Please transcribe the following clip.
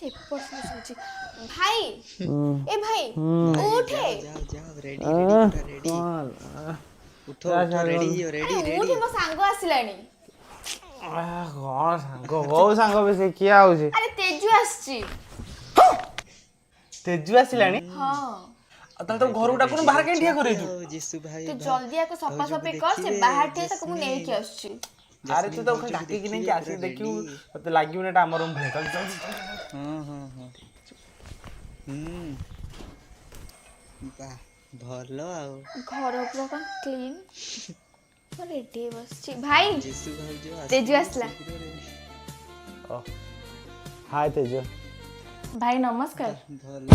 भाई ए भाई उठे जाओ रेडी रेडी रेडी उठो रेडी उठे मो सांग आसिलानी कौन सांग वो सांग बेसे किया होउची अरे तेजू आछी तेजू आसिलानी हां तल तो घर उठा कोन बाहर के ठिया करे तू जिसु भाई तू जल्दी आको सफा सफी कर से बाहर ठे तक मु नै के आछी अरे तू तो खाली डाकी कि नहीं कि आसी देखियो तते लागियो नेटा हमर रूम चल चल हां वाह भलो आओ घर पूरा कौन क्लीन रेडी बस भाई जिसु भाई जो तेजू आसला ओ हाय तेजू भाई नमस्कार भलो